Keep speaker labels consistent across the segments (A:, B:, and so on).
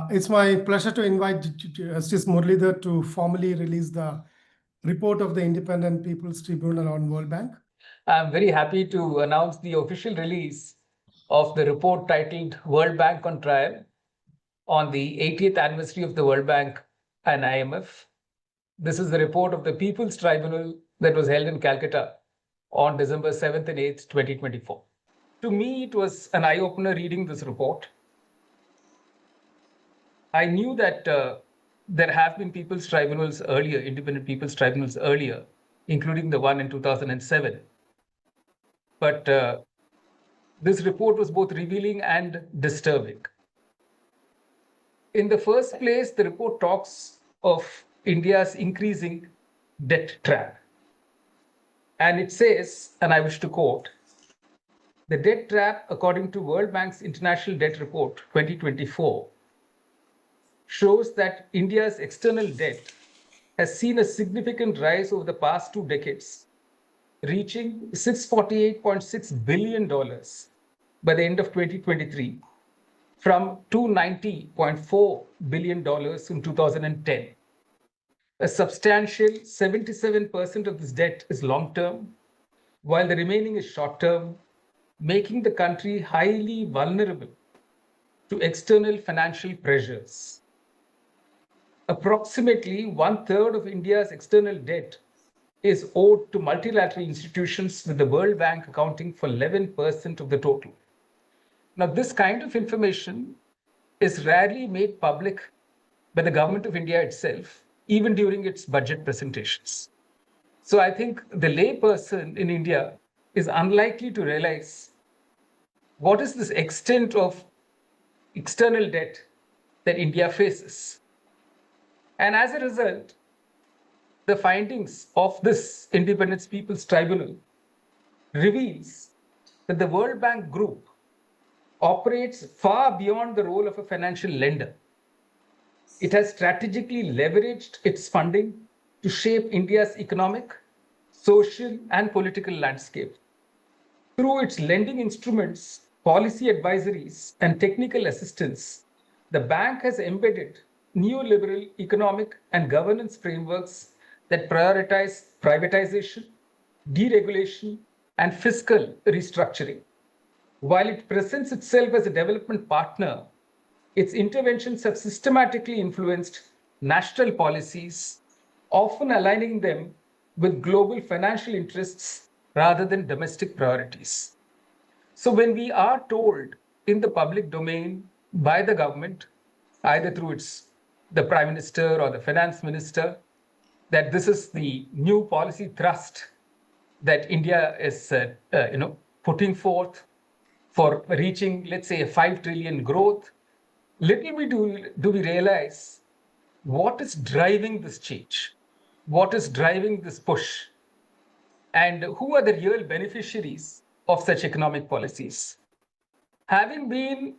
A: It's my pleasure to invite Justice Muralidhar to formally release the report of the Independent People's Tribunal on World Bank.
B: I'm very happy to announce the official release of the report titled World Bank on Trial on the 80th anniversary of the World Bank and IMF. This is the report of the People's Tribunal that was held in Calcutta on December 7th and 8th, 2024. To me, it was an eye-opener reading this report. I knew that there have been people's tribunals earlier, independent people's tribunals earlier, including the one in 2007. But this report was both revealing and disturbing. In the first place, the report talks of India's increasing debt trap. And it says, and I wish to quote, the debt trap, according to World Bank's International Debt Report 2024, shows that India's external debt has seen a significant rise over the past 2 decades, reaching $648.6 billion by the end of 2023, from $290.4 billion in 2010. A substantial 77% of this debt is long-term, while the remaining is short-term, making the country highly vulnerable to external financial pressures. Approximately 1/3 of India's external debt is owed to multilateral institutions, with the World Bank accounting for 11% of the total. Now, this kind of information is rarely made public by the government of India itself, even during its budget presentations. So I think the layperson in India is unlikely to realize what is this extent of external debt that India faces. And as a result, the findings of this Independent People's Tribunal reveals that the World Bank Group operates far beyond the role of a financial lender. It has strategically leveraged its funding to shape India's economic, social, and political landscape. Through its lending instruments, policy advisories, and technical assistance, the bank has embedded neoliberal economic and governance frameworks that prioritize privatization, deregulation, and fiscal restructuring. While it presents itself as a development partner, its interventions have systematically influenced national policies, often aligning them with global financial interests rather than domestic priorities. So when we are told in the public domain by the government, either through the Prime Minister or the Finance Minister, that this is the new policy thrust that India is putting forth for reaching, let's say, a 5 trillion growth, little bit do we realize what is driving this change, what is driving this push, and who are the real beneficiaries of such economic policies. Having been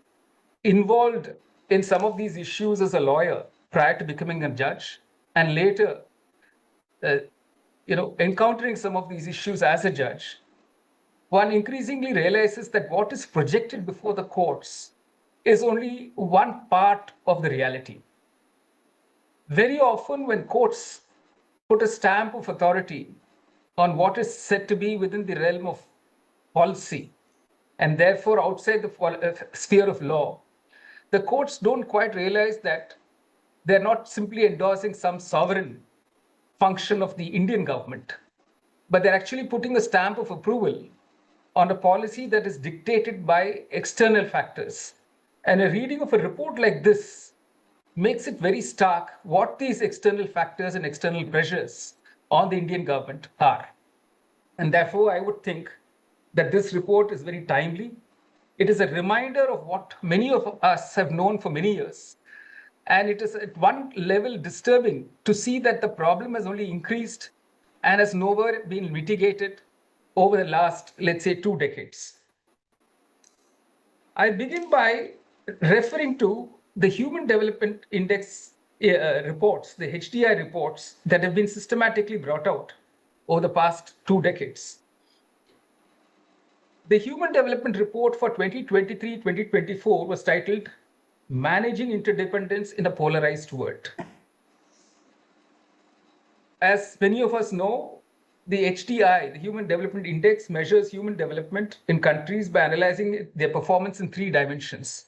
B: involved in some of these issues as a lawyer prior to becoming a judge, and later encountering some of these issues as a judge, one increasingly realizes that what is projected before the courts is only one part of the reality. Very often when courts put a stamp of authority on what is said to be within the realm of policy, and therefore outside the sphere of law, the courts don't quite realize that they're not simply endorsing some sovereign function of the Indian government, but they're actually putting a stamp of approval on a policy that is dictated by external factors. And a reading of a report like this makes it very stark what these external factors and external pressures on the Indian government are. And therefore, I would think that this report is very timely. It is a reminder of what many of us have known for many years. And it is at one level disturbing to see that the problem has only increased and has nowhere been mitigated over the last, let's say, 2 decades. I begin by referring to the Human Development Index reports, the HDI reports that have been systematically brought out over the past 2 decades. The Human Development Report for 2023-2024 was titled managing interdependence in a polarized world. As many of us know, the HDI, the Human Development Index, measures human development in countries by analyzing their performance in 3 dimensions: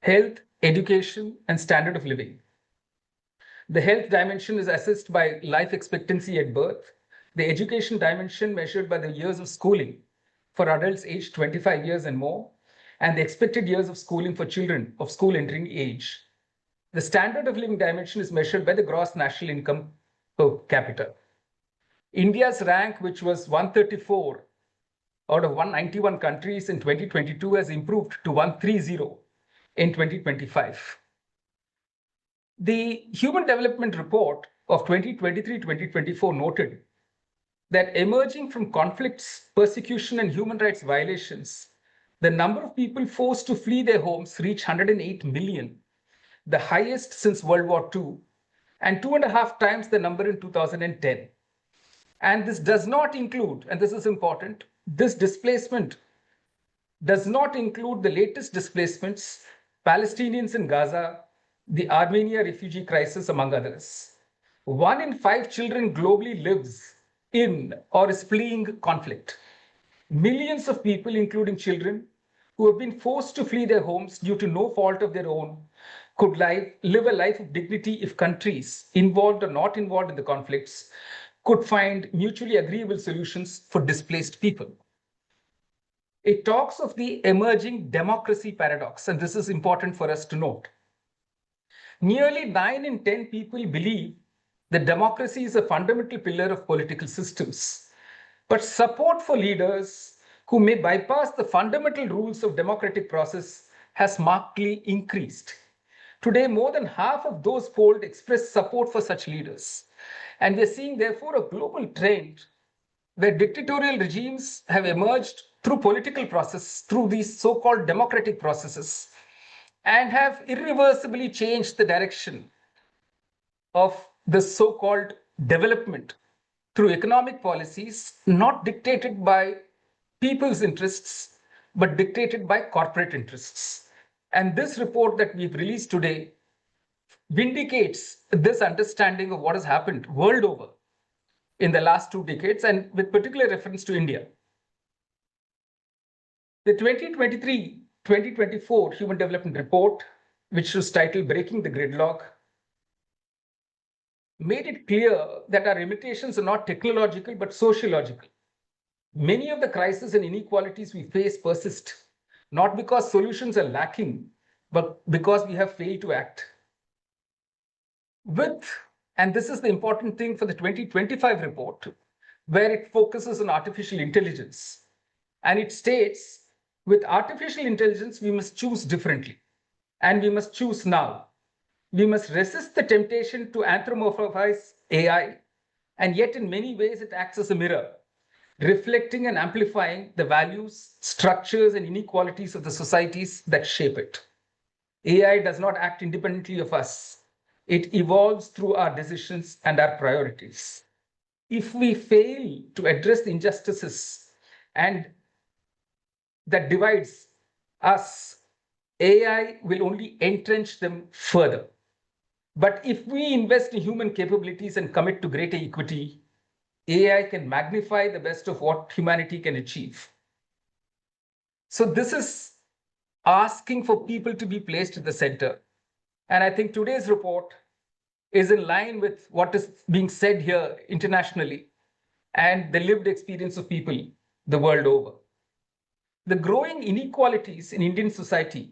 B: health, education, and standard of living. The health dimension is assessed by life expectancy at birth, the education dimension measured by the years of schooling for adults aged 25 years and more, and the expected years of schooling for children of school entering age. The standard of living dimension is measured by the gross national income per capita. India's rank, which was 134 out of 191 countries in 2022, has improved to 130 in 2025. The Human Development Report of 2023-2024 noted that emerging from conflicts, persecution, and human rights violations, the number of people forced to flee their homes reached 108 million, the highest since World War II, and 2.5 times the number in 2010. And this does not include, and this is important, this displacement does not include the latest displacements, Palestinians in Gaza, the Armenia refugee crisis, among others. 1 in 5 children globally lives in or is fleeing conflict. Millions of people, including children, who have been forced to flee their homes due to no fault of their own, could live a life of dignity if countries, involved or not involved in the conflicts, could find mutually agreeable solutions for displaced people. It talks of the emerging democracy paradox, and this is important for us to note. Nearly 9 in 10 people believe that democracy is a fundamental pillar of political systems, but support for leaders who may bypass the fundamental rules of democratic process has markedly increased. Today, more than half of those polled express support for such leaders. And we're seeing, therefore, a global trend where dictatorial regimes have emerged through political process, through these so-called democratic processes, and have irreversibly changed the direction of the so-called development through economic policies, not dictated by people's interests, but dictated by corporate interests. And this report that we've released today vindicates this understanding of what has happened world over in the last 2 decades, and with particular reference to India. The 2023-2024 Human Development Report, which was titled Breaking the Gridlock, made it clear that our limitations are not technological but sociological. Many of the crises and inequalities we face persist, not because solutions are lacking, but because we have failed to act. And this is the important thing for the 2025 report, where it focuses on artificial intelligence. And it states, with artificial intelligence, we must choose differently. And we must choose now. We must resist the temptation to anthropomorphize AI. And yet, in many ways, it acts as a mirror, reflecting and amplifying the values, structures, and inequalities of the societies that shape it. AI does not act independently of us. It evolves through our decisions and our priorities. If we fail to address the injustices and that divides us, AI will only entrench them further. But if we invest in human capabilities and commit to greater equity, AI can magnify the best of what humanity can achieve. So this is asking for people to be placed at the center. And I think today's report is in line with what is being said here internationally and the lived experience of people the world over. The growing inequalities in Indian society,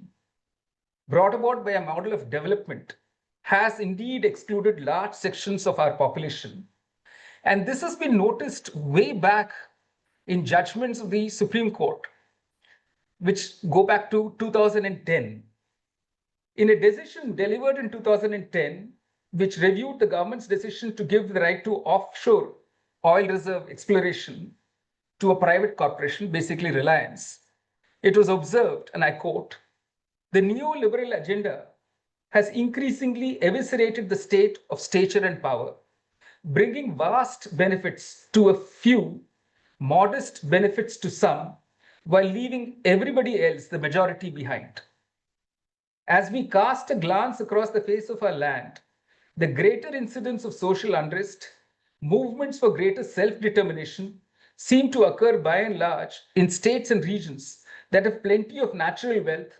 B: brought about by a model of development, has indeed excluded large sections of our population. And this has been noticed way back in judgments of the Supreme Court, which go back to 2010. In a decision delivered in 2010, which reviewed the government's decision to give the right to offshore oil reserve exploration to a private corporation, basically Reliance, it was observed, and I quote, "The neoliberal agenda has increasingly eviscerated the state of stature and power, bringing vast benefits to a few, modest benefits to some, while leaving everybody else, the majority, behind." As we cast a glance across the face of our land, the greater incidence of social unrest, movements for greater self-determination seem to occur by and large in states and regions that have plenty of natural wealth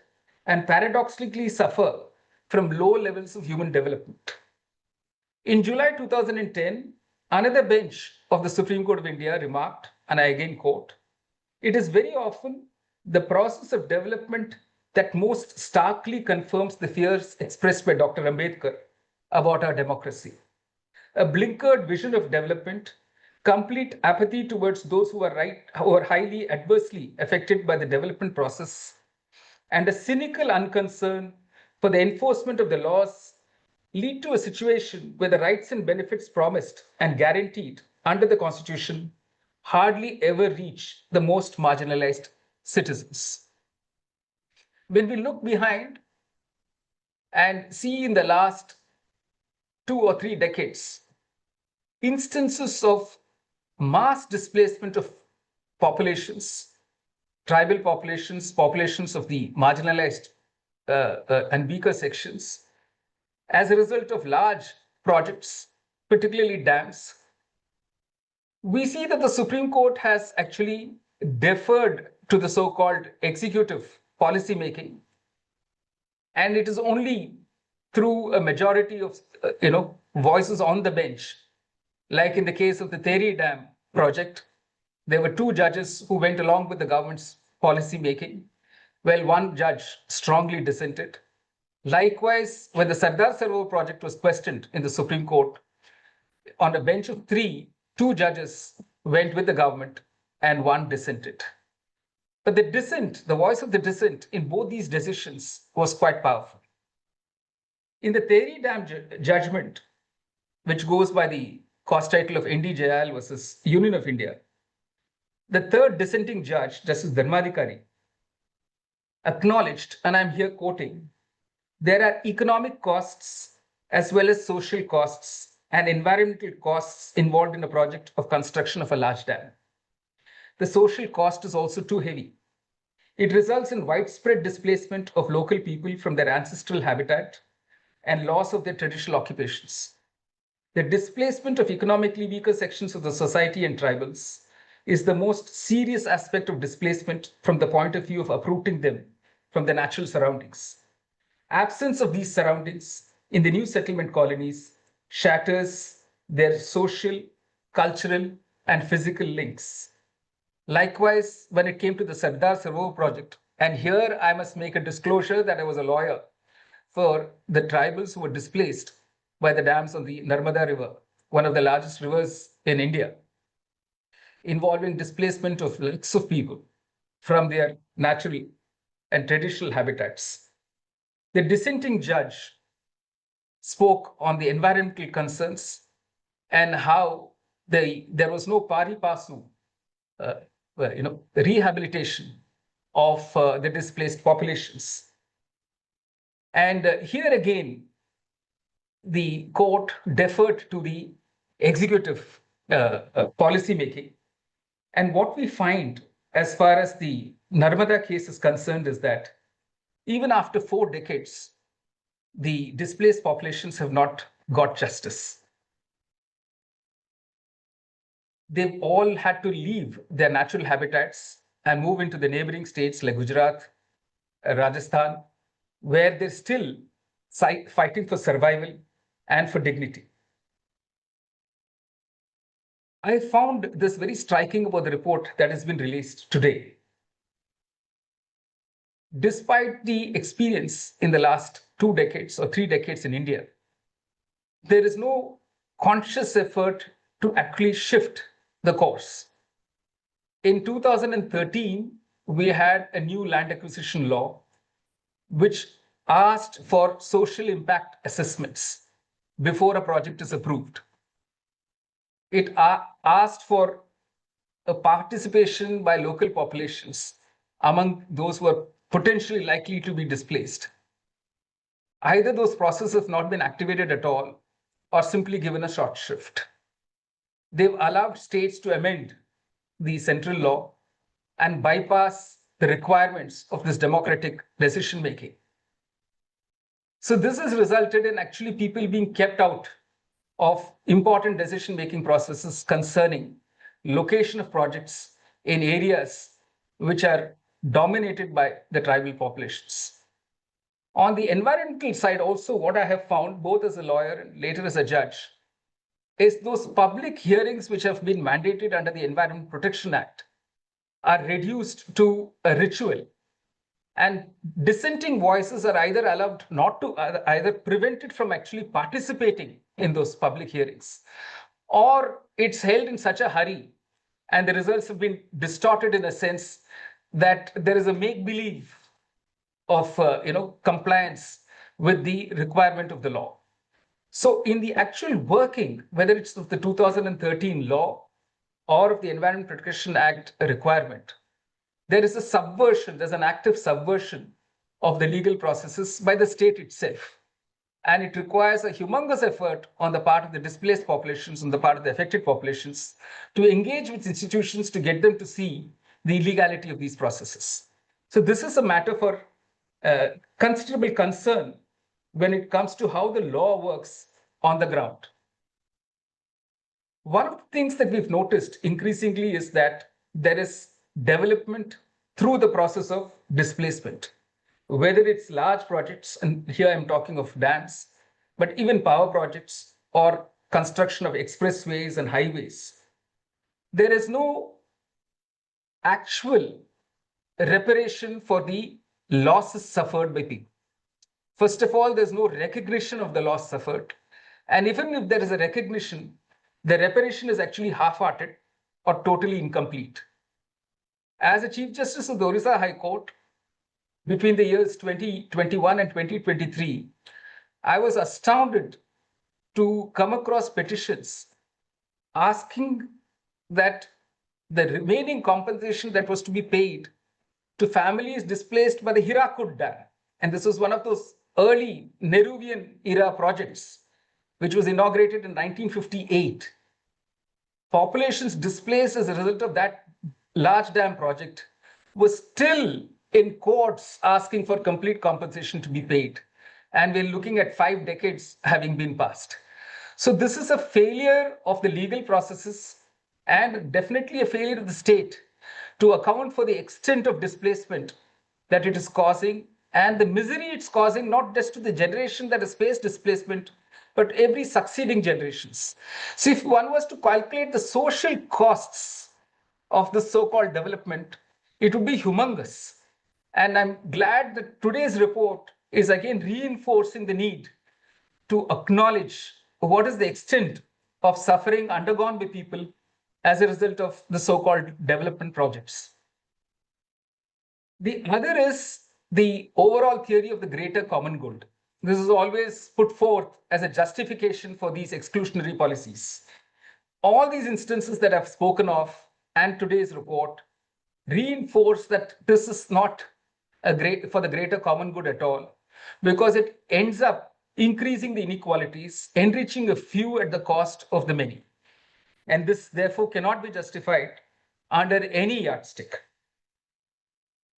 B: and paradoxically suffer from low levels of human development. In July 2010, another bench of the Supreme Court of India remarked, and I again quote, "It is very often the process of development that most starkly confirms the fears expressed by Dr. Ambedkar about our democracy. A blinkered vision of development, complete apathy towards those who are highly adversely affected by the development process, and a cynical unconcern for the enforcement of the laws lead to a situation where the rights and benefits promised and guaranteed under the Constitution hardly ever reach the most marginalized citizens." When we look behind and see in the last 2 or 3 decades instances of mass displacement of populations, tribal populations, populations of the marginalized and weaker sections, as a result of large projects, particularly dams, we see that the Supreme Court has actually deferred to the so-called executive policy making. And it is only through a majority of voices on the bench, like in the case of the Teri Dam project, there were 2 judges who went along with the government's policy making, while 1 judge strongly dissented. Likewise, when the Sardar Sarovar project was questioned in the Supreme Court, on a bench of 3, 2 judges went with the government and 1 dissented. But the dissent, the voice of the dissent in both these decisions was quite powerful. In the Teri Dam judgment, which goes by the cause title of ND Jayal versus Union of India, the 3rd dissenting judge, Justice Dharmadhikari, acknowledged, and I'm here quoting, "There are economic costs as well as social costs and environmental costs involved in a project of construction of a large dam. The social cost is also too heavy. It results in widespread displacement of local people from their ancestral habitat and loss of their traditional occupations. The displacement of economically weaker sections of the society and tribals is the most serious aspect of displacement from the point of view of uprooting them from their natural surroundings. Absence of these surroundings in the new settlement colonies shatters their social, cultural, and physical links." Likewise, when it came to the Sardar Sarovar project, and here I must make a disclosure that I was a lawyer for the tribals who were displaced by the dams on the Narmada River, one of the largest rivers in India, involving displacement of lakhs of people from their natural and traditional habitats. The dissenting judge spoke on the environmental concerns and how there was no pari passu rehabilitation of the displaced populations. And here again, the court deferred to the executive policy making. And what we find as far as the Narmada case is concerned is that even after 4 decades, the displaced populations have not got justice. They've all had to leave their natural habitats and move into the neighboring states like Gujarat, Rajasthan, where they're still fighting for survival and for dignity. I found this very striking about the report that has been released today. Despite the experience in the last 2 decades or 3 decades in India, there is no conscious effort to actually shift the course. In 2013, we had a new land acquisition law which asked for social impact assessments before a project is approved. It asked for a participation by local populations among those who are potentially likely to be displaced. Either those processes have not been activated at all or simply given a short shrift. They've allowed states to amend the central law and bypass the requirements of this democratic decision making. So this has resulted in actually people being kept out of important decision-making processes concerning location of projects in areas which are dominated by the tribal populations. On the environmental side also, what I have found, both as a lawyer and later as a judge, is those public hearings which have been mandated under the Environment Protection Act are reduced to a ritual. And dissenting voices are either allowed not to, either prevented from actually participating in those public hearings, or it's held in such a hurry and the results have been distorted in a sense that there is a make-believe of compliance with the requirement of the law. So in the actual working, whether it's of the 2013 law or of the Environment Protection Act requirement, there is a subversion, there's an active subversion of the legal processes by the state itself. And it requires a humongous effort on the part of the displaced populations, on the part of the affected populations, to engage with institutions to get them to see the illegality of these processes. So this is a matter for considerable concern when it comes to how the law works on the ground. One of the things that we've noticed increasingly is that there is development through the process of displacement, whether it's large projects, and here I'm talking of dams, but even power projects or construction of expressways and highways. There is no actual reparation for the losses suffered by people. First of all, there's no recognition of the loss suffered. And even if there is a recognition, the reparation is actually half-hearted or totally incomplete. As a Chief Justice of the Orissa High Court, between the years 2021 and 2023, I was astounded to come across petitions asking that the remaining compensation that was to be paid to families displaced by the Hirakud Dam, and this was one of those early Nehruvian era projects, which was inaugurated in 1958. Populations displaced as a result of that large dam project was still in courts asking for complete compensation to be paid. And we're looking at 5 decades having been passed. So this is a failure of the legal processes and definitely a failure of the state to account for the extent of displacement that it is causing and the misery it's causing, not just to the generation that has faced displacement, but every succeeding generations. So if one was to calculate the social costs of the so-called development, it would be humongous. And I'm glad that today's report is again reinforcing the need to acknowledge what is the extent of suffering undergone by people as a result of the so-called development projects. The other is the overall theory of the greater common good. This is always put forth as a justification for these exclusionary policies. All these instances that I've spoken of and today's report reinforce that this is not for the greater common good at all, because it ends up increasing the inequalities, enriching a few at the cost of the many. And this therefore cannot be justified under any yardstick.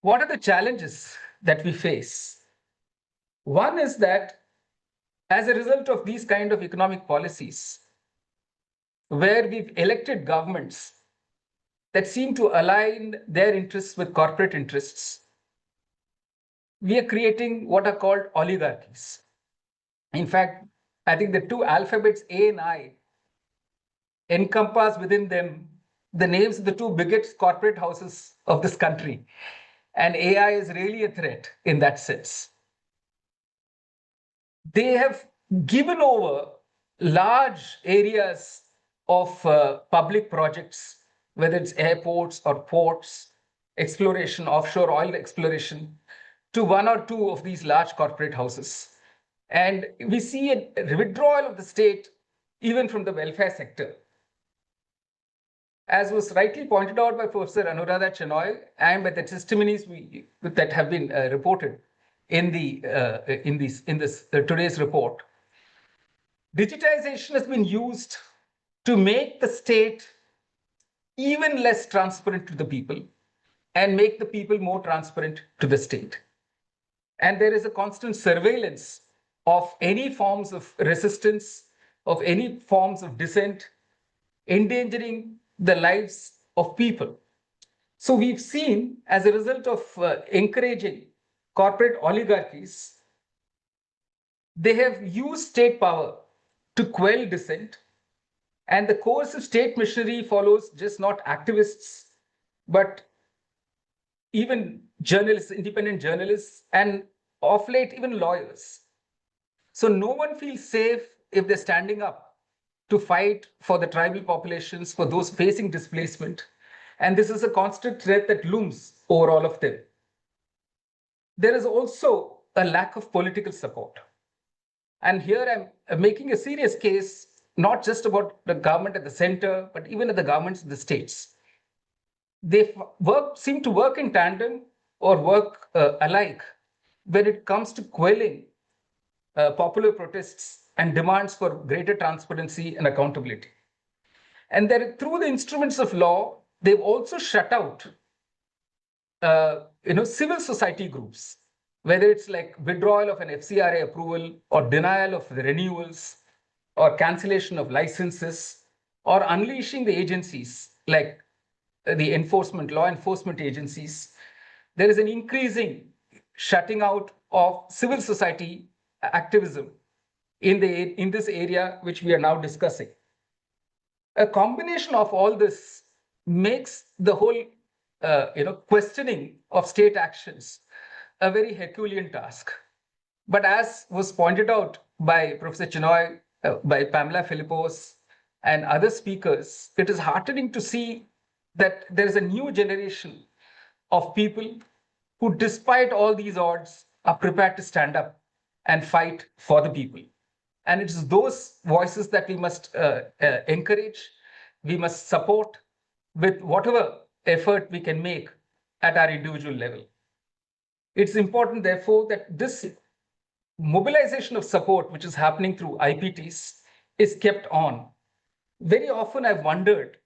B: What are the challenges that we face? One is that as a result of these kind of economic policies, where we've elected governments that seem to align their interests with corporate interests, we are creating what are called oligarchies. In fact, I think the two alphabets A and I encompass within them the names of the two biggest corporate houses of this country. And AI is really a threat in that sense. They have given over large areas of public projects, whether it's airports or ports, exploration, offshore oil exploration, to one or two of these large corporate houses. And we see a withdrawal of the state even from the welfare sector. As was rightly pointed out by Professor Anuradha Chenoy and by the testimonies that have been reported in this today's report, digitization has been used to make the state even less transparent to the people and make the people more transparent to the state. And there is a constant surveillance of any forms of resistance, of any forms of dissent, endangering the lives of people. So we've seen, as a result of encouraging corporate oligarchies, they have used state power to quell dissent. And the coercive state machinery follows just not activists, but even journalists, independent journalists, and of late, even lawyers. So no one feels safe if they're standing up to fight for the tribal populations, for those facing displacement. And this is a constant threat that looms over all of them. There is also a lack of political support. And here I'm making a serious case, not just about the government at the center, but even at the governments of the states. They seem to work in tandem or work alike when it comes to quelling popular protests and demands for greater transparency and accountability. And through the instruments of law, they've also shut out civil society groups, whether it's like withdrawal of an FCRA approval or denial of the renewals or cancellation of licenses or unleashing the agencies like the law enforcement agencies. There is an increasing shutting out of civil society activism in this area, which we are now discussing. A combination of all this makes the whole questioning of state actions a very Herculean task. But as was pointed out by Professor Chinoy, by Pamela Philippos, and other speakers, it is heartening to see that there is a new generation of people who, despite all these odds, are prepared to stand up and fight for the people. And it is those voices that we must encourage, we must support with whatever effort we can make at our individual level. It's important, therefore, that this mobilization of support, which is happening through IPTs, is kept on. Very often I've wondered,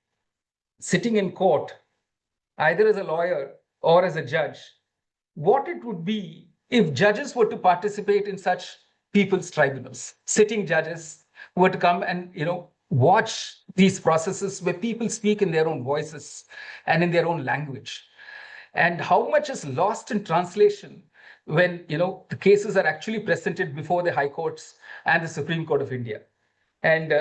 B: sitting in court, either as a lawyer or as a judge, what it would be if judges were to participate in such people's tribunals, sitting judges who were to come and watch these processes where people speak in their own voices and in their own language. And how much is lost in translation when the cases are actually presented before the high courts and the Supreme Court of India. And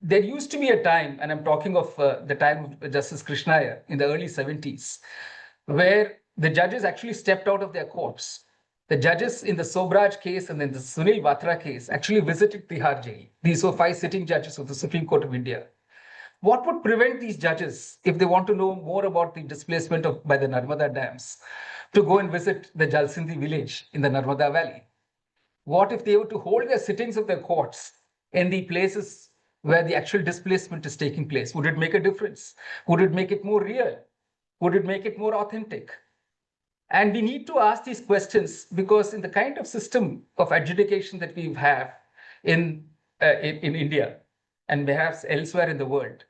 B: there used to be a time, and I'm talking of the time of Justice Krishnaya in the early 70s, where the judges actually stepped out of their courts. The judges in the Sobraj case and in the Sunil Batra case actually visited Tihar jail. These were 5 sitting judges of the Supreme Court of India. What would prevent these judges, if they want to know more about the displacement by the Narmada dams, to go and visit the Jalsindhi village in the Narmada Valley? What if they were to hold their sittings of their courts in the places where the actual displacement is taking place? Would it make a difference? Would it make it more real? Would it make it more authentic? And we need to ask these questions because in the kind of system of adjudication that we have in India and perhaps elsewhere in the world,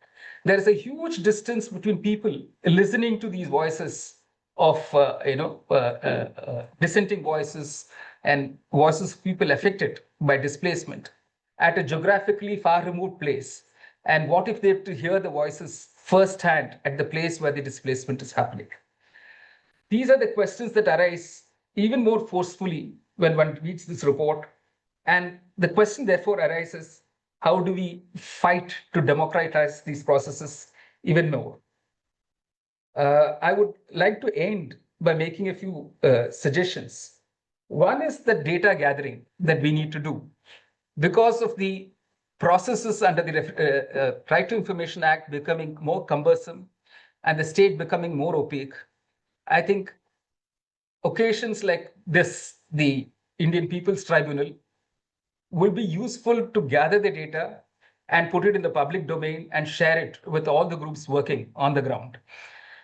B: there is a huge distance between people listening to these voices of dissenting voices and voices of people affected by displacement at a geographically far removed place. And what if they have to hear the voices firsthand at the place where the displacement is happening? These are the questions that arise even more forcefully when one reads this report. And the question therefore arises, how do we fight to democratize these processes even more? I would like to end by making a few suggestions. One is the data gathering that we need to do. Because of the processes under the Right to Information Act becoming more cumbersome and the state becoming more opaque, I think occasions like this, the Indian People's Tribunal, will be useful to gather the data and put it in the public domain and share it with all the groups working on the ground.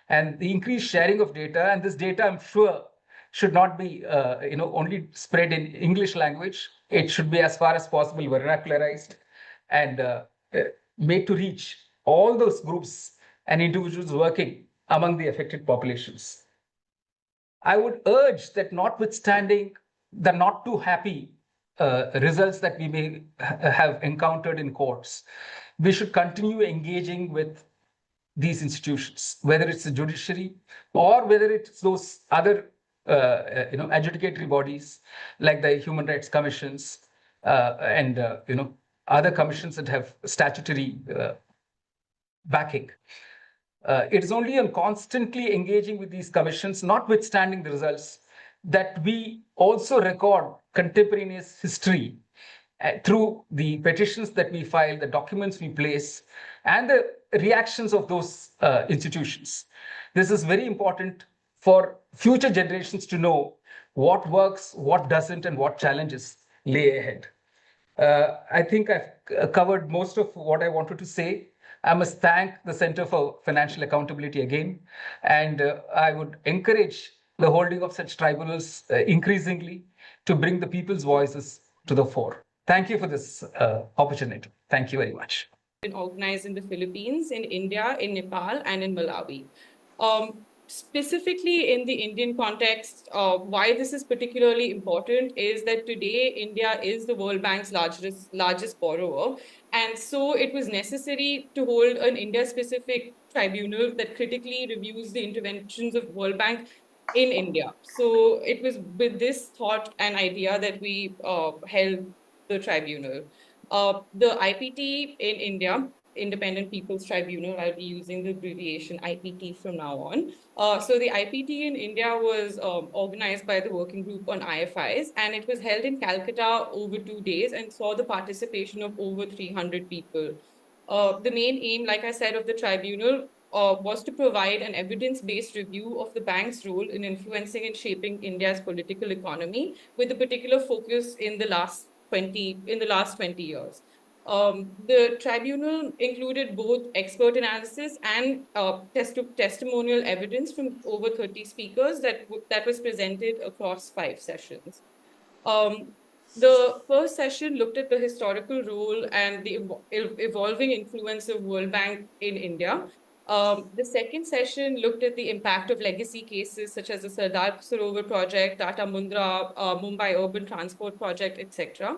B: And the increased sharing of data, and this data, I'm sure, should not be only spread in English language. It should be as far as possible vernacularized and made to reach all those groups and individuals working among the affected populations. I would urge that notwithstanding the not too happy results that we may have encountered in courts, we should continue engaging with these institutions, whether it's the judiciary or whether it's those other adjudicatory bodies like the human rights commissions and other commissions that have statutory backing. It is only on constantly engaging with these commissions, notwithstanding the results, that we also record contemporaneous history through the petitions that we file, the documents we place, and the reactions of those institutions. This is very important for future generations to know what works, what doesn't, and what challenges lay ahead. I think I've covered most of what I wanted to say. I must thank the Center for Financial Accountability again, and I would encourage the holding of such tribunals increasingly to bring the people's voices to the fore. Thank you for this opportunity. Thank you very much.
C: Been organized in the Philippines, in India, in Nepal, and in Malawi. Specifically in the Indian context, why this is particularly important is that today India is the World Bank's largest borrower. And so it was necessary to hold an India-specific tribunal that critically reviews the interventions of World Bank in India. So it was with this thought and idea that we held the tribunal. The IPT in India, Independent People's Tribunal, I'll be using the abbreviation IPT from now on. So the IPT in India was organized by the Working Group on IFIs, and it was held in Calcutta over 2 days and saw the participation of over 300 people. The main aim, like I said, of the tribunal was to provide an evidence-based review of the bank's role in influencing and shaping India's political economy, with a particular focus in the last 20 years. The tribunal included both expert analysis and testimonial evidence from over 30 speakers that was presented across 5 sessions. The first session looked at the historical role and the evolving influence of World Bank in India. The second session looked at the impact of legacy cases such as the Sardar Sarovar project, Tata Mundra, Mumbai Urban Transport Project, etc.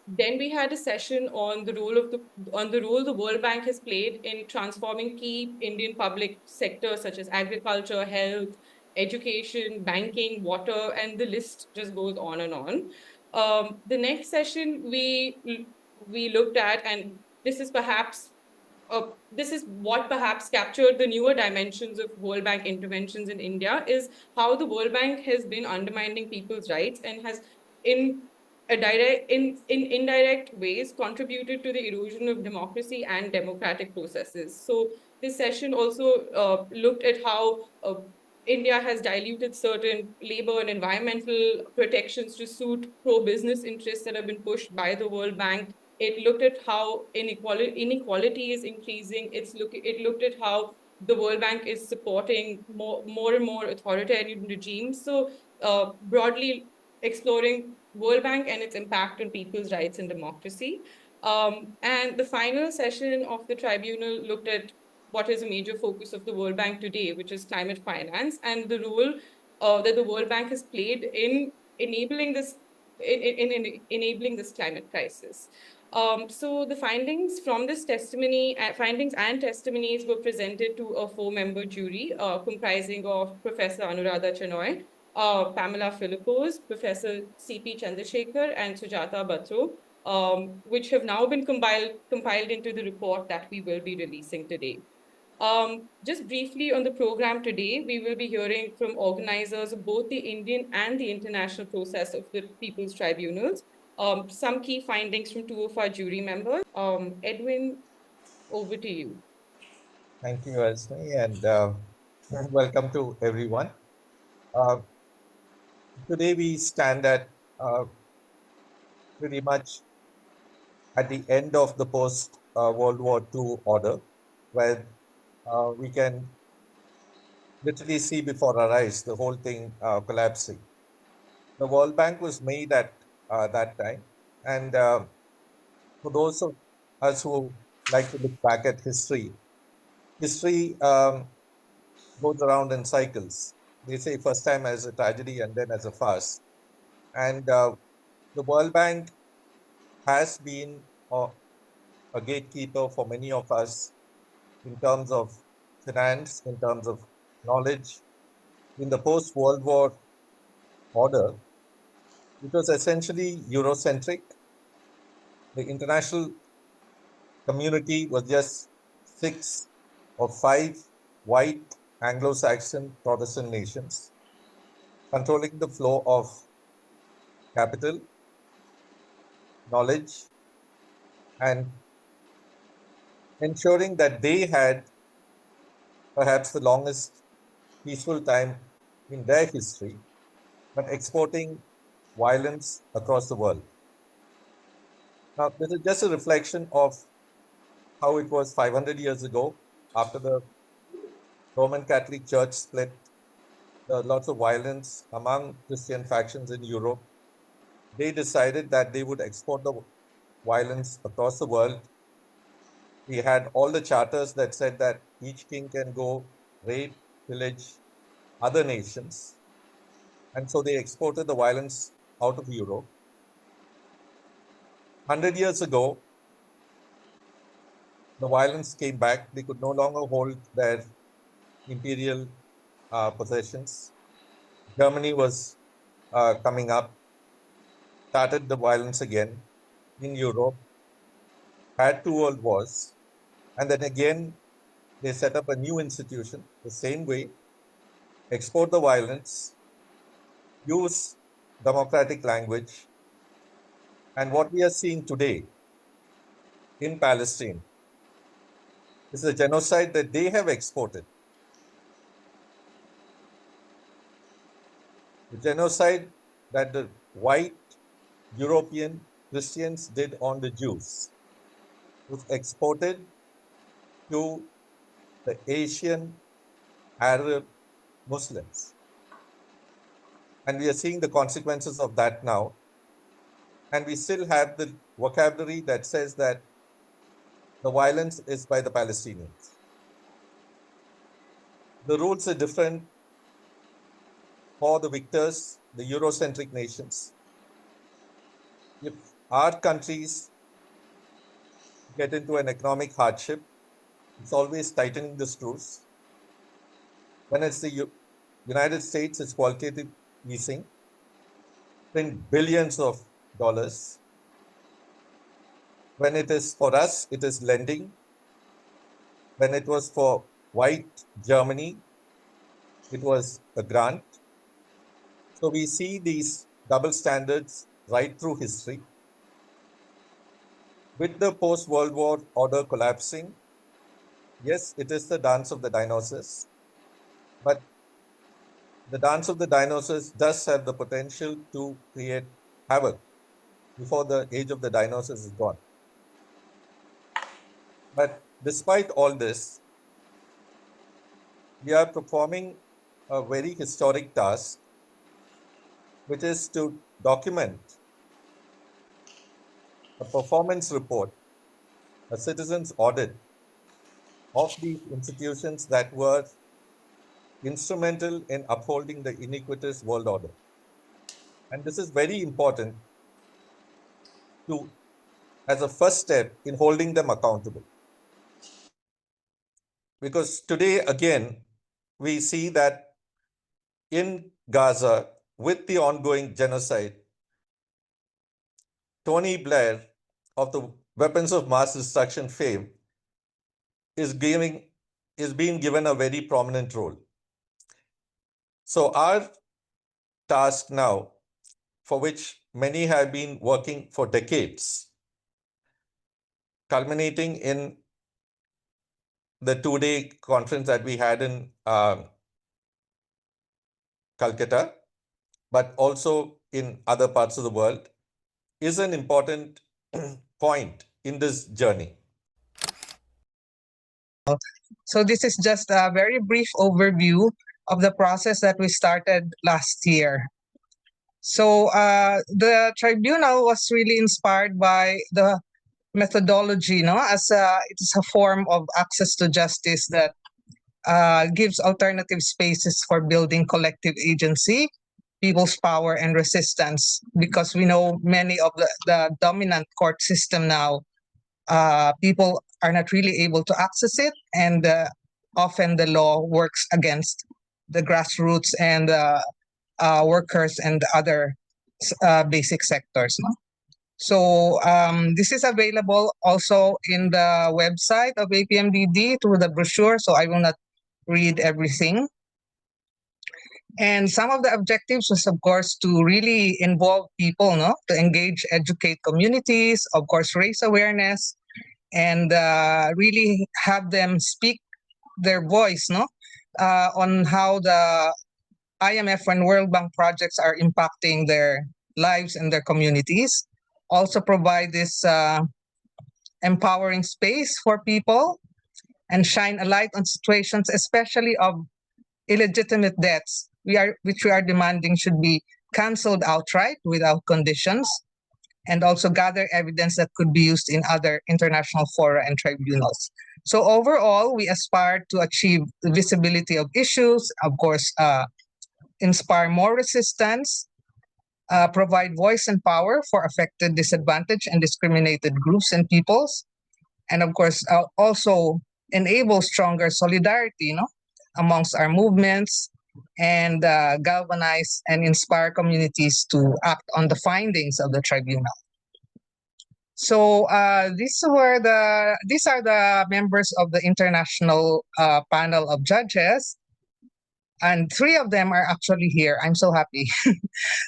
C: Then we had a session on the role the World Bank has played in transforming key Indian public sectors such as agriculture, health, education, banking, water, and the list just goes on and on. The next session we looked at, and this is what perhaps captured the newer dimensions of World Bank interventions in India, is how the World Bank has been undermining people's rights and has in indirect ways contributed to the erosion of democracy and democratic processes. So this session also looked at how India has diluted certain labor and environmental protections to suit pro-business interests that have been pushed by the World Bank. It looked at how inequality is increasing. It looked at how the World Bank is supporting more and more authoritarian regimes. So broadly exploring World Bank and its impact on people's rights and democracy. And the final session of the tribunal looked at what is a major focus of the World Bank today, which is climate finance, and the role that the World Bank has played in enabling this climate crisis. So the findings from this findings and testimonies were presented to a 4-member jury comprising of Professor Anuradha Chenoy, Pamela Philippos, Professor C.P. Chandrasekhar, and Sujata Batra, which have now been compiled into the report that we will be releasing today. Just briefly on the program today, we will be hearing from organizers of both the Indian and the international process of the People's Tribunals, some key findings from 2 of our jury members. Edwin, over to you.
D: Thank you, Asmi, and welcome to everyone. Today we stand at pretty much at the end of the post-World War II order, where we can literally see before our eyes the whole thing collapsing. The World Bank was made at that time, and for those of us who like to look back at history goes around in cycles. They say first time as a tragedy and then as a farce. And the World Bank has been a gatekeeper for many of us in terms of finance, in terms of knowledge. In the post-World War order, it was essentially Eurocentric. The international community was just 6 or 5 white Anglo-Saxon Protestant nations controlling the flow of capital, knowledge, and ensuring that they had perhaps the longest peaceful time in their history, but exporting violence across the world. Now, this is just a reflection of how it was 500 years ago after the Roman Catholic Church split. There was lots of violence among Christian factions in Europe. They decided that they would export the violence across the world. We had all the charters that said that each king can go rape, pillage other nations. And so they exported the violence out of Europe. 100 years ago, the violence came back. They could no longer hold their imperial possessions. Germany was coming up, started the violence again in Europe, had 2 world wars, and then again they set up a new institution the same way, export the violence, use democratic language. And what we are seeing today in Palestine is a genocide that they have exported. The genocide that the white European Christians did on the Jews was exported to the Asian Arab Muslims. And we are seeing the consequences of that now. And we still have the vocabulary that says that the violence is by the Palestinians. The rules are different for the victors, the Eurocentric nations. If our countries get into an economic hardship, it's always tightening the screws. When it's the United States, it's qualitative easing, print billions of dollars. When it is for us, it is lending. When it was for white Germany, it was a grant. So we see these double standards right through history. With the post-World War order collapsing, yes, it is the dance of the dinosaurs, but the dance of the dinosaurs does have the potential to create havoc before the age of the dinosaurs is gone. But despite all this, we are performing a very historic task, which is to document a performance report, a citizen's audit of these institutions that were instrumental in upholding the iniquitous world order. And this is very important as a first step in holding them accountable. Because today, again, we see that in Gaza, with the ongoing genocide, Tony Blair of the weapons of mass destruction fame is being given a very prominent role. So our task now, for which many have been working for decades, culminating in the 2-day conference that we had in Calcutta, but also in other parts of the world, is an important point in this journey.
E: So this is just a very brief overview of the process that we started last year. So the tribunal was really inspired by the methodology, as it is a form of access to justice that gives alternative spaces for building collective agency, people's power and resistance, because we know many of the dominant court system now, people are not really able to access it, and often the law works against the grassroots and workers and other basic sectors. No? So this is available also in the website of APMDD through the brochure, so I will not read everything. And some of the objectives was, of course, to really involve people, no, to engage, educate communities, of course, raise awareness, and really have them speak their voice, no, on how the IMF and World Bank projects are impacting their lives and their communities. Also provide this empowering space for people and shine a light on situations, especially of illegitimate debts which we are demanding should be cancelled outright without conditions, and also gather evidence that could be used in other international fora and tribunals. So overall, we aspire to achieve visibility of issues, of course, inspire more resistance, provide voice and power for affected, disadvantaged, and discriminated groups and peoples, and of course, also enable stronger solidarity, amongst our movements, and galvanize and inspire communities to act on the findings of the tribunal. So these are the members of the international panel of judges, and 3 of them are actually here. I'm so happy.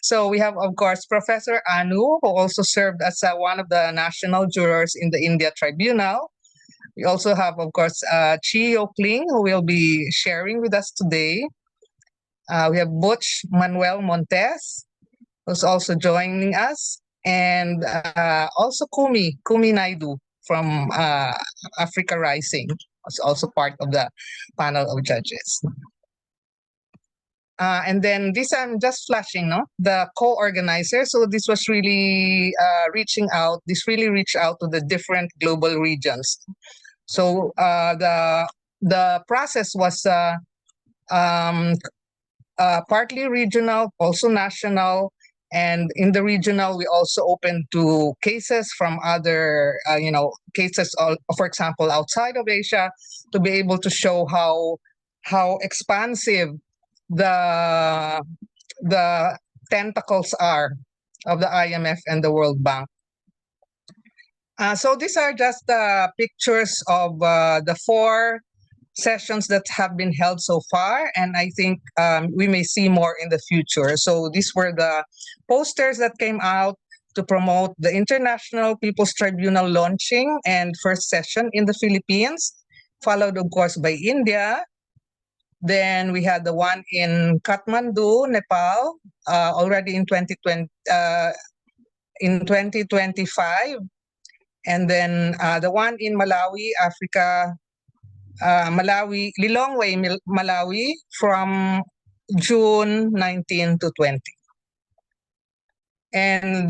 E: So we have, of course, Professor Anu, who also served as one of the national jurors in the India Tribunal. We also have, of course, Chi Kling, who will be sharing with us today. We have Butch Manuel Montes, who's also joining us, and also Kumi Naidu from Africa Rising, was also part of the panel of judges. And then this I'm just flashing, the co-organizer. So this was really reaching out. This really reached out to the different global regions. So the process was partly regional, also national, and in the regional we also opened to cases from other, cases, for example, outside of Asia, to be able to show how expansive the tentacles are of the IMF and the World Bank. So these are just the pictures of the 4 sessions that have been held so far, and I think we may see more in the future. So these were the posters that came out to promote the International People's Tribunal launching and first session in the Philippines, followed, of course, by India. Then we had the one in Kathmandu, Nepal, already in 2020, in 2025, and then the one in Malawi, Africa, Lilongwe, Malawi, from June 19 to 20. And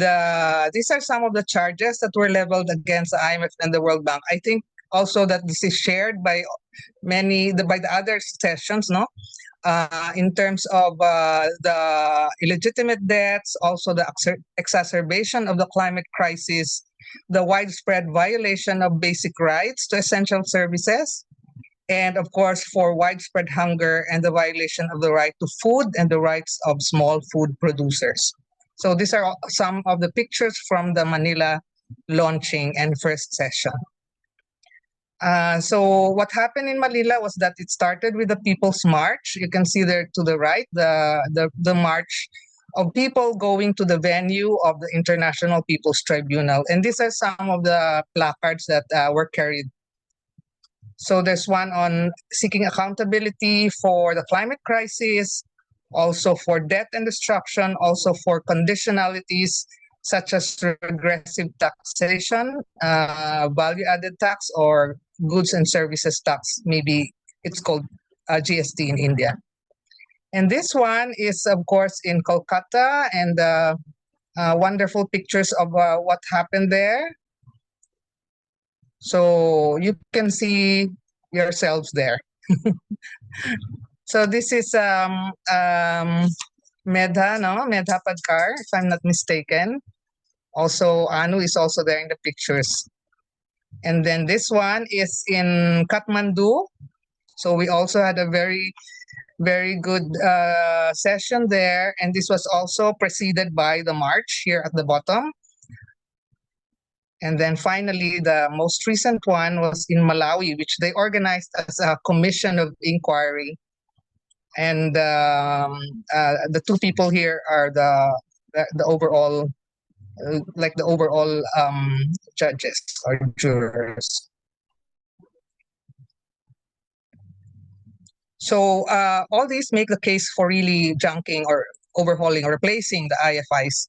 E: these are some of the charges that were leveled against the IMF and the World Bank. I think also that this is shared by by the other sessions, in terms of the illegitimate debts, also the exacerbation of the climate crisis, the widespread violation of basic rights to essential services, and of course for widespread hunger and the violation of the right to food and the rights of small food producers. So these are some of the pictures from the Manila launching and first session. So what happened in Manila was that it started with the People's March. You can see there to the right, the march of people going to the venue of the International People's Tribunal. And these are some of the placards that were carried. So there's one on seeking accountability for the climate crisis, also for debt and destruction, also for conditionalities such as regressive taxation, value-added tax, or goods and services tax. Maybe it's called GST in India. And this one is, of course, in Kolkata, and wonderful pictures of what happened there. So you can see yourselves there. So this is Medha, no? Medha Padkar, if I'm not mistaken. Also, Anu is also there in the pictures. And then this one is in Kathmandu. So we also had a very good session there. And this was also preceded by the march here at the bottom. And then finally, the most recent one was in Malawi, which they organized as a commission of inquiry. And the two people here are the overall, like the overall judges or jurors. So all these make the case for really junking or overhauling or replacing the IFIs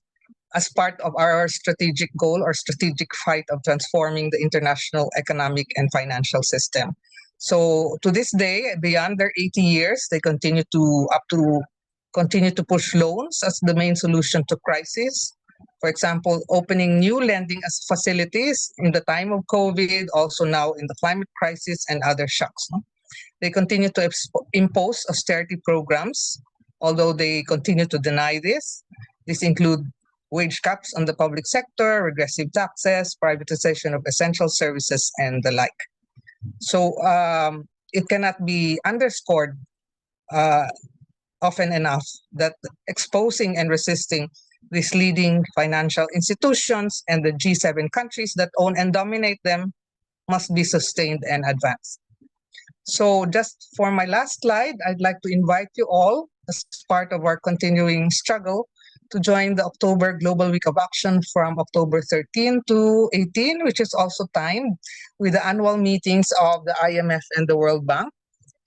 E: as part of our strategic goal or strategic fight of transforming the international economic and financial system. So to this day, beyond their 80 years, they continue to push loans as the main solution to crisis. For example, opening new lending as facilities in the time of COVID, also now in the climate crisis and other shocks. No? They continue to impose austerity programs, although they continue to deny this. These include wage caps on the public sector, regressive taxes, privatization of essential services, and the like. So it cannot be underscored often enough that exposing and resisting these leading financial institutions and the G7 countries that own and dominate them must be sustained and advanced. So just for my last slide, I'd like to invite you all as part of our continuing struggle to join the October Global Week of Action from October 13 to 18, which is also timed with the annual meetings of the IMF and the World Bank.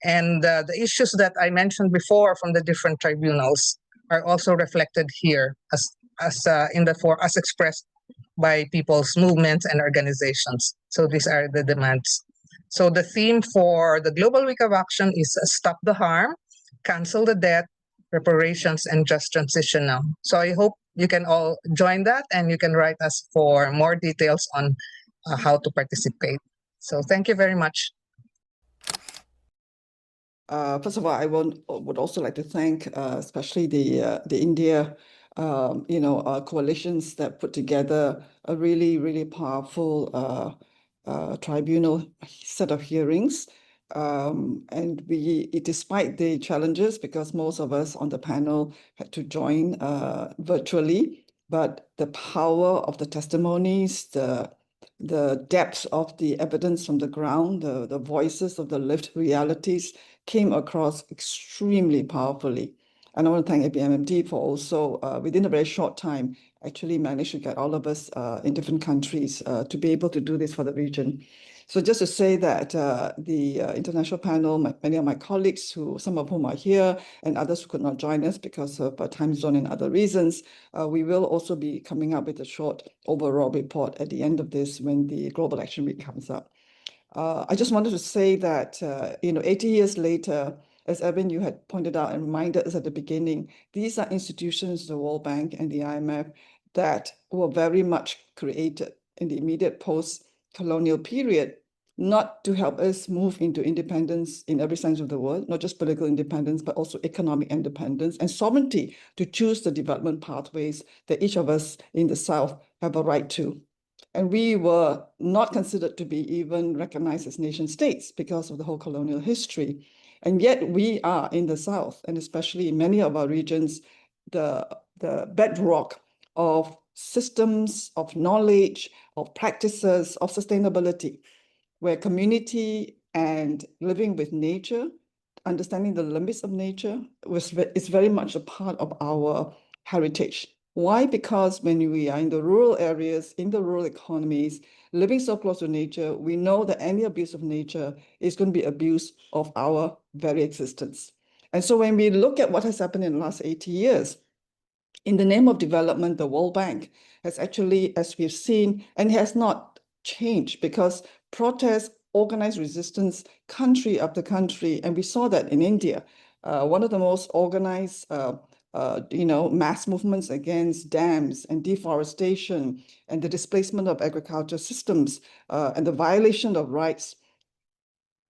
E: And the issues that I mentioned before from the different tribunals are also reflected here as expressed by people's movements and organizations. So these are the demands. So the theme for the Global Week of Action is Stop the Harm, Cancel the Debt, Reparations, and Just Transition Now. So I hope you can all join that and you can write us for more details on how to participate. So thank you very much.
F: First of all, I would also like to thank especially the India coalitions that put together a really powerful tribunal set of hearings. And despite the challenges, because most of us on the panel had to join virtually, but the power of the testimonies, the depth of the evidence from the ground, the voices of the lived realities came across extremely powerfully. And I want to thank ABMMD for also, within a very short time, actually managed to get all of us in different countries to be able to do this for the region. So just to say that the international panel, many of my colleagues, some of whom are here, and others who could not join us because of time zone and other reasons, we will also be coming up with a short overall report at the end of this when the Global Action Week comes up. I just wanted to say that 80 years later, as Evan, you had pointed out and reminded us at the beginning, these are institutions, the World Bank and the IMF, that were very much created in the immediate post-colonial period, not to help us move into independence in every sense of the word, not just political independence, but also economic independence and sovereignty to choose the development pathways that each of us in the South have a right to. And we were not considered to be even recognized as nation states because of the whole colonial history. And yet we are in the South, and especially in many of our regions, the bedrock of systems, of knowledge, of practices, of sustainability, where community and living with nature, understanding the limits of nature is very much a part of our heritage. Why? Because when we are in the rural areas, in the rural economies, living so close to nature, we know that any abuse of nature is going to be abuse of our very existence. And so when we look at what has happened in the last 80 years, in the name of development, the World Bank has actually, as we've seen, and has not changed because protests, organized resistance, country after country, and we saw that in India, one of the most organized mass movements against dams and deforestation and the displacement of agriculture systems and the violation of rights.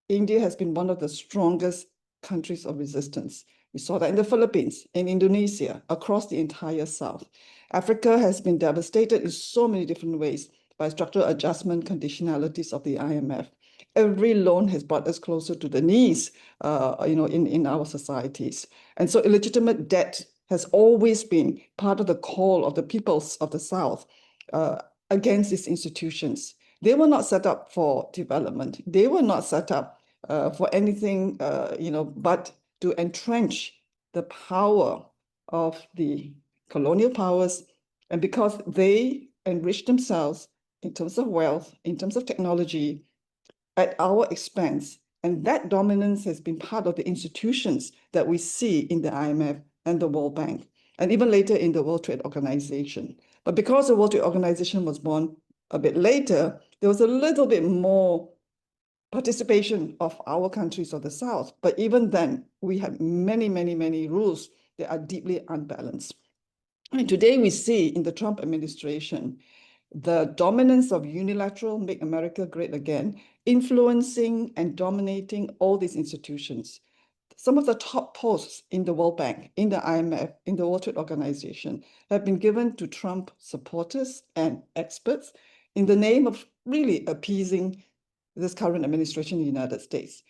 F: India has been one of the strongest countries of resistance. We saw that in the Philippines, in Indonesia, across the entire South. Africa has been devastated in so many different ways by structural adjustment conditionalities of the IMF. Every loan has brought us closer to the knees, in our societies. And so illegitimate debt has always been part of the call of the peoples of the South against these institutions. They were not set up for development. They were not set up for anything, but to entrench the power of the colonial powers. And because they enriched themselves in terms of wealth, in terms of technology, at our expense. And that dominance has been part of the institutions that we see in the IMF and the World Bank, and even later in the World Trade Organization. But because the World Trade Organization was born a bit later, there was a little bit more participation of our countries of the South. But even then, we have many, many, many rules that are deeply unbalanced. And today we see in the Trump administration the dominance of unilateral Make America Great Again, influencing and dominating all these institutions. Some of the top posts in the World Bank, in the IMF, in the World Trade Organization have been given to Trump supporters and experts in the name of really appeasing this current administration in the United States,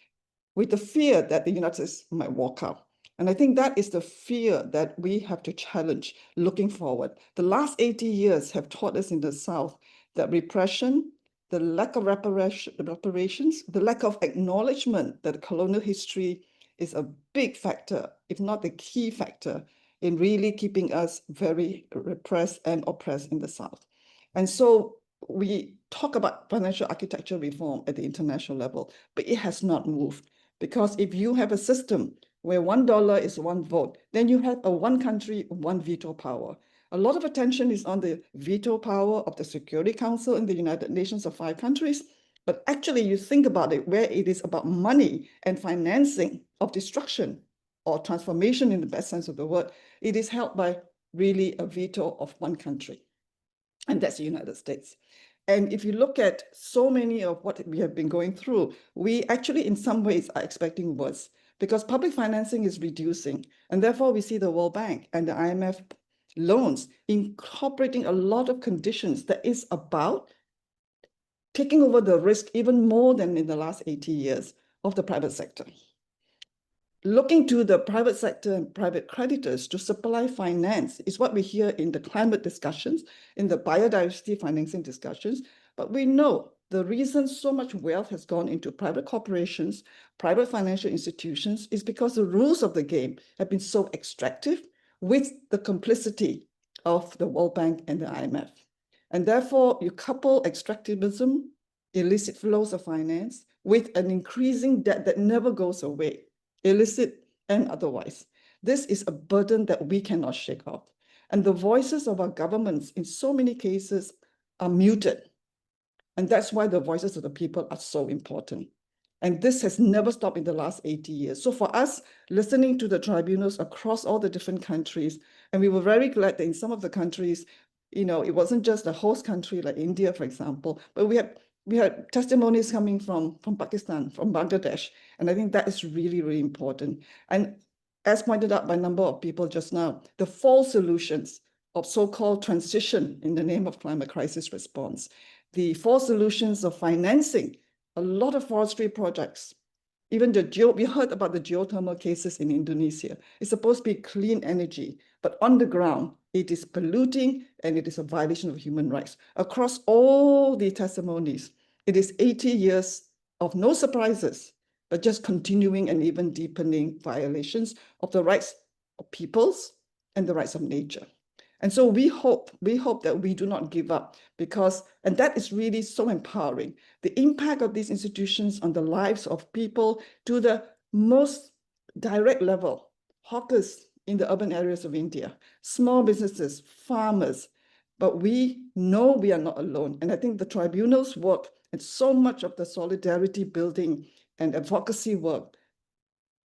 F: with the fear that the United States might walk out. And I think that is the fear that we have to challenge looking forward. The last 80 years have taught us in the South that repression, the lack of reparations, the lack of acknowledgement that colonial history is a big factor, if not the key factor, in really keeping us very repressed and oppressed in the South. And so we talk about financial architecture reform at the international level, but it has not moved. Because if you have a system where $1 is one vote, then you have a one country, one veto power. A lot of attention is on the veto power of the Security Council in the United Nations of 5 countries. But actually, you think about it, where it is about money and financing of destruction or transformation in the best sense of the word, it is held by really a veto of one country. And that's the United States. And if you look at so many of what we have been going through, we actually in some ways are expecting worse because public financing is reducing. And therefore we see the World Bank and the IMF loans incorporating a lot of conditions that is about taking over the risk even more than in the last 80 years of the private sector. Looking to the private sector and private creditors to supply finance is what we hear in the climate discussions, in the biodiversity financing discussions. But we know the reason so much wealth has gone into private corporations, private financial institutions, is because the rules of the game have been so extractive with the complicity of the World Bank and the IMF. And therefore, you couple extractivism, illicit flows of finance, with an increasing debt that never goes away, illicit and otherwise. This is a burden that we cannot shake off. And the voices of our governments in so many cases are muted. And that's why the voices of the people are so important. And this has never stopped in the last 80 years. So for us, listening to the tribunals across all the different countries, and we were very glad that in some of the countries, it wasn't just a host country like India, for example, but we had testimonies coming from Pakistan, from Bangladesh. And I think that is really, really important. And as pointed out by a number of people just now, the false solutions of so-called transition in the name of climate crisis response, the false solutions of financing a lot of forestry projects, even we heard about the geothermal cases in Indonesia. It's supposed to be clean energy, but on the ground, it is polluting and it is a violation of human rights. Across all the testimonies, it is 80 years of no surprises, but just continuing and even deepening violations of the rights of peoples and the rights of nature. And so we hope that we do not give up and that is really so empowering. The impact of these institutions on the lives of people to the most direct level, hawkers in the urban areas of India, small businesses, farmers, but we know we are not alone. And I think the tribunals work and so much of the solidarity building and advocacy work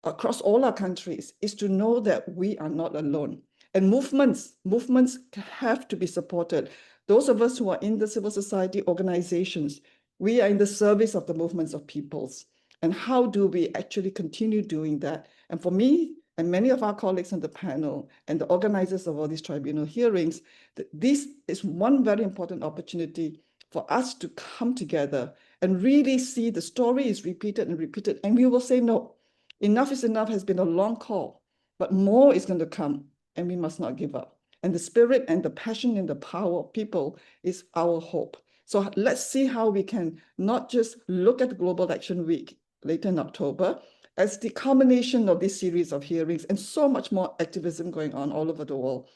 F: across all our countries is to know that we are not alone. And movements have to be supported. Those of us who are in the civil society organizations, we are in the service of the movements of peoples. And how do we actually continue doing that? And for me, and many of our colleagues on the panel and the organizers of all these tribunal hearings, that this is one very important opportunity for us to come together and really see the story is repeated and repeated. And we will say, no, enough is enough has been a long call, but more is going to come and we must not give up. And the spirit and the passion and the power of people is our hope. So let's see how we can not just look at the Global Action Week later in October as the culmination of this series of hearings and so much more activism going on all over the world,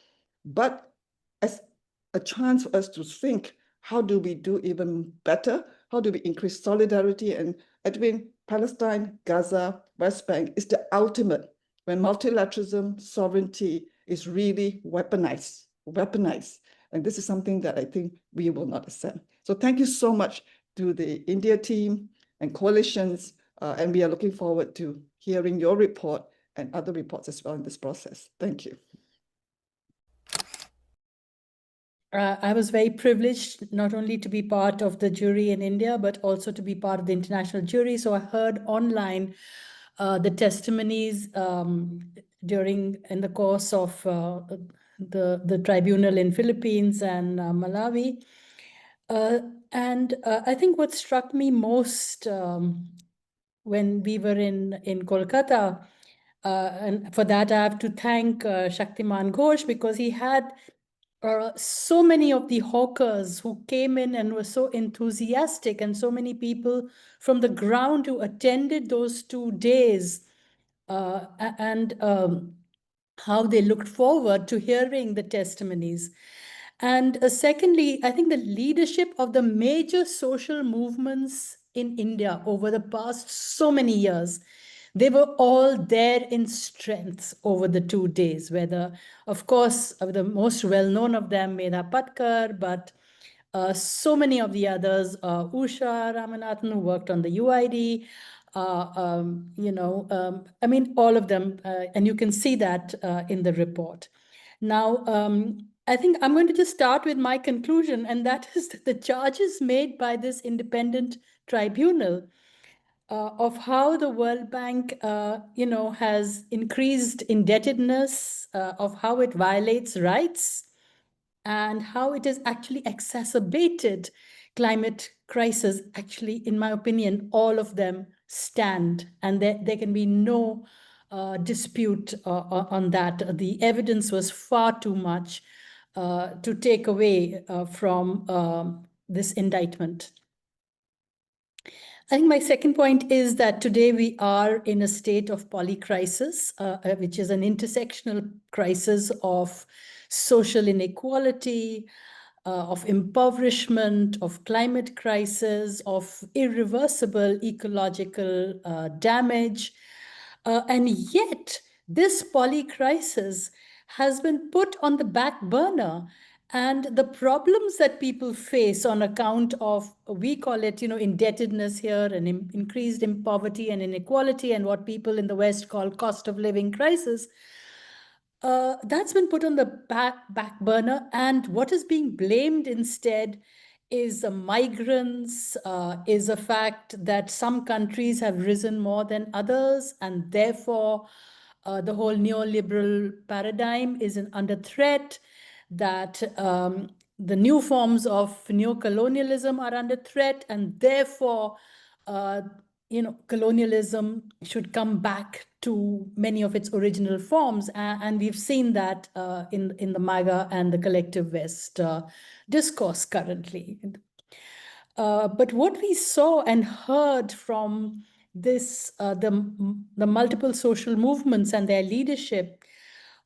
F: but as a chance for us to think, how do we do even better? How do we increase solidarity? And Edwin, Palestine, Gaza, West Bank is the ultimate when multilateralism, sovereignty is really weaponized. And this is something that I think we will not accept. So thank you so much to the India team and coalitions, and we are looking forward to hearing your report and other reports as well in this process. Thank you.
G: I was very privileged not only to be part of the jury in India, but also to be part of the international jury. So I heard online the testimonies in the course of the tribunal in Philippines and Malawi. And I think what struck me most when we were in Kolkata, and for that I have to thank Shaktiman Ghosh, because he had so many of the hawkers who came in and were so enthusiastic, and so many people from the ground who attended those 2 days, and how they looked forward to hearing the testimonies. And secondly, I think the leadership of the major social movements in India over the past so many years, they were all there in strength over the 2 days, whether, of course, the most well-known of them, Medha Patkar, but so many of the others, Usha Ramanathan, who worked on the UID, I mean, all of them, and you can see that in the report. Now, I think I'm going to just start with my conclusion, and that is that the charges made by this independent tribunal of how the World Bank, has increased indebtedness, of how it violates rights, and how it has actually exacerbated climate crisis. Actually, in my opinion, all of them stand, and there can be no dispute on that. The evidence was far too much to take away from this indictment. I think my second point is that today we are in a state of polycrisis, which is an intersectional crisis of social inequality, of impoverishment, of climate crisis, of irreversible ecological damage. And yet, this polycrisis has been put on the back burner. And the problems that people face on account of, we call it, indebtedness here, and increased in poverty and inequality, and what people in the West call cost of living crisis, that's been put on the back burner. And what is being blamed instead is migrants, is a fact that some countries have risen more than others, and therefore the whole neoliberal paradigm is under threat, that the new forms of neocolonialism are under threat, and therefore colonialism should come back to many of its original forms. And we've seen that in the MAGA and the collective West discourse currently. But what we saw and heard from this, the multiple social movements and their leadership,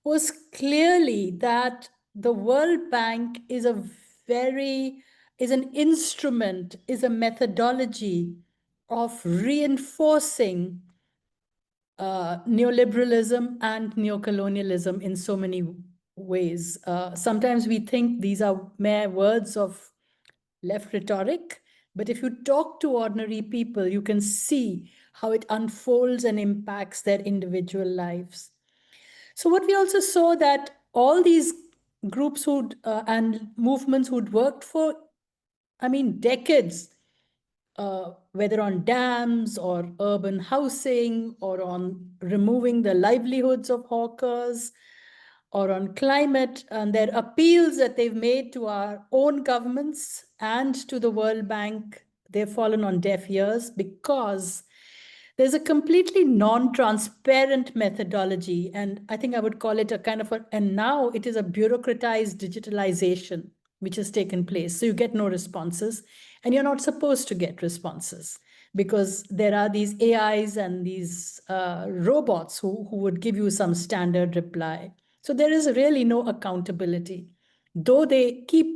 G: was clearly that the World Bank is an instrument, is a methodology of reinforcing neoliberalism and neocolonialism in so many ways. Sometimes we think these are mere words of left rhetoric, but if you talk to ordinary people, you can see how it unfolds and impacts their individual lives. So what we also saw, that all these groups and movements who'd worked for, decades, whether on dams or urban housing or on removing the livelihoods of hawkers or on climate, and their appeals that they've made to our own governments and to the World Bank, they've fallen on deaf ears because there's a completely non-transparent methodology. And I think I would call it a kind of and now it is a bureaucratized digitalization which has taken place. So you get no responses, and you're not supposed to get responses because there are these AIs and these robots who would give you some standard reply. So there is really no accountability, though they keep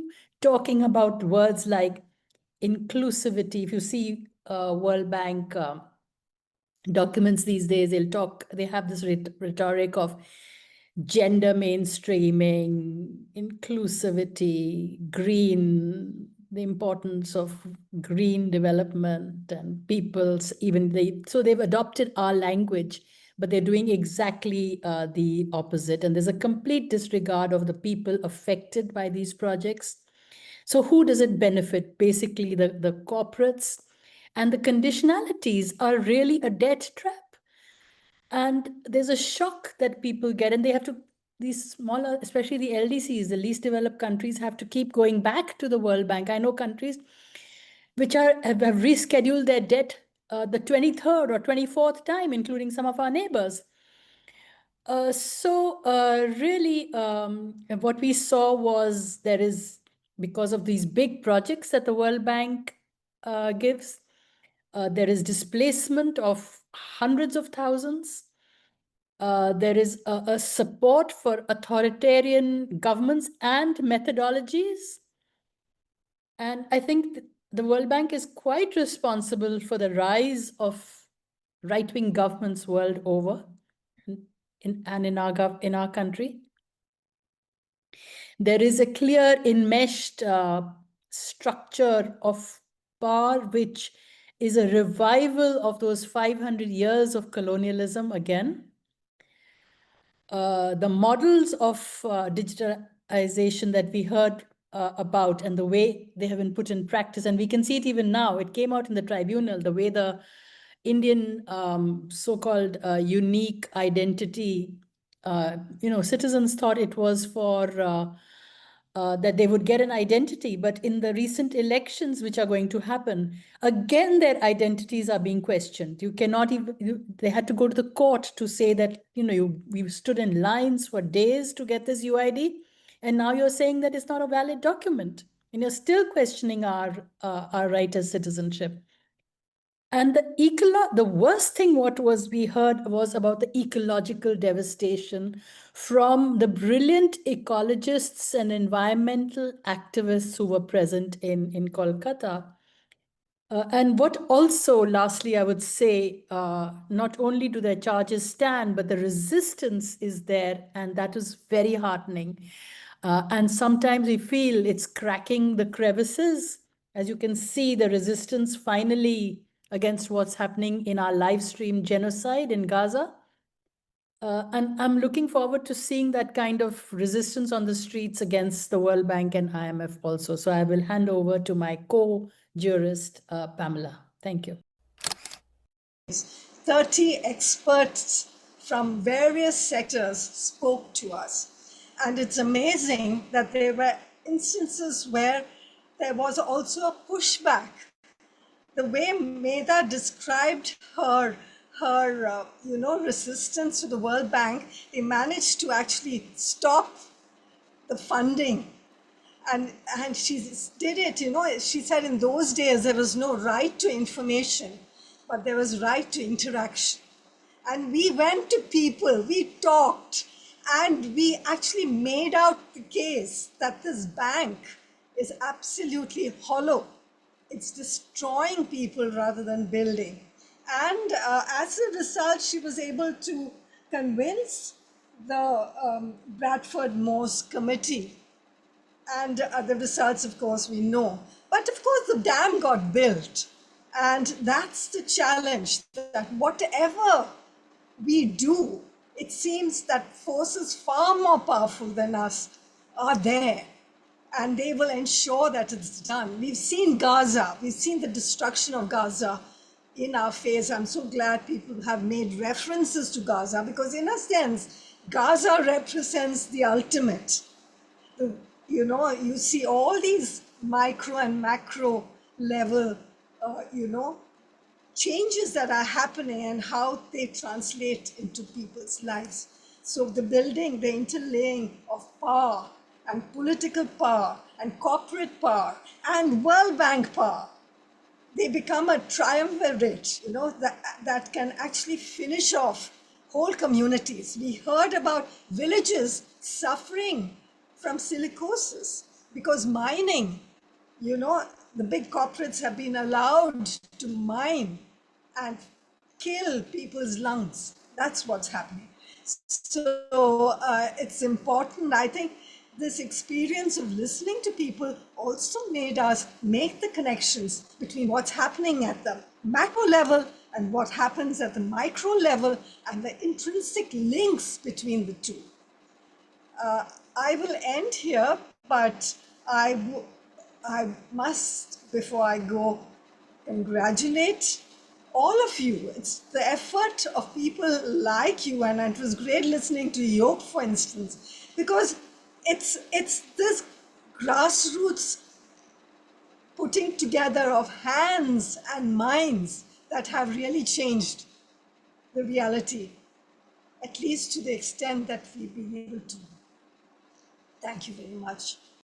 G: talking about words like inclusivity. If you see World Bank documents these days, they have this rhetoric of gender mainstreaming, inclusivity, green, the importance of green development and people's, so they've adopted our language, but they're doing exactly the opposite. And there's a complete disregard of the people affected by these projects. So who does it benefit? Basically, the corporates. And the conditionalities are really a debt trap. And there's a shock that people get, and they have to, these smaller, especially the LDCs, the least developed countries, have to keep going back to the World Bank. I know countries which have rescheduled their debt the 23rd or 24th time, including some of our neighbors. Really, what we saw was because of these big projects that the World Bank gives, there is displacement of hundreds of thousands. There is a support for authoritarian governments and methodologies. And I think the World Bank is quite responsible for the rise of right-wing governments world over in our country. There is a clear enmeshed structure of power, which is a revival of those 500 years of colonialism again. The models of digitalization that we heard about and the way they have been put in practice, and we can see it even now, it came out in the tribunal, the way the Indian so-called unique identity, citizens thought it was for that they would get an identity, but in the recent elections which are going to happen, again, their identities are being questioned. You cannot even, they had to go to the court to say that, we stood in lines for days to get this UID, and now you're saying that it's not a valid document, and you're still questioning our right as citizenship. And the worst thing we heard was about the ecological devastation from the brilliant ecologists and environmental activists who were present in Kolkata. And what also, lastly, I would say, not only do their charges stand, but the resistance is there, and that is very heartening. And sometimes we feel it's cracking the crevices. As you can see, the resistance finally against what's happening in our live stream genocide in Gaza. And I'm looking forward to seeing that kind of resistance on the streets against the World Bank and IMF also. So I will hand over to my co-jurist, Pamela. Thank you.
H: 30 experts from various sectors spoke to us. And it's amazing that there were instances where there was also a pushback. The way Medha described her resistance to the World Bank, they managed to actually stop the funding. And she did it, she said in those days there was no right to information, but there was right to interaction. And we went to people, we talked, and we actually made out the case that this bank is absolutely hollow. It's destroying people rather than building. And as a result, she was able to convince the Bradford Moss Committee. And the results, of course, we know. But of course, the dam got built. And that's the challenge, that whatever we do, it seems that forces far more powerful than us are there. and they will ensure that it's done. We've seen Gaza, we've seen the destruction of Gaza in our face. I'm so glad people have made references to Gaza, because in a sense, Gaza represents the ultimate. You know, you see all these micro and macro level, you know, changes that are happening and how they translate into people's lives. So the building, the interlaying of power and political power and corporate power and World Bank power, they become a triumvirate, you know, that can actually finish off whole communities. We heard about villages suffering from silicosis because mining, you know, the big corporates have been allowed to mine and kill people's lungs. That's what's happening. So it's important. I think this experience of listening to people also made us make the connections between what's happening at the macro level and what happens at the micro level and the intrinsic links between the two. I will end here, but I must, before I go, congratulate all of you. It's the effort of people like you, and it was great listening to Yop, for instance, because it's this grassroots putting together of hands and minds that have really changed the reality, at least to the extent that we've been able to. Thank you very much.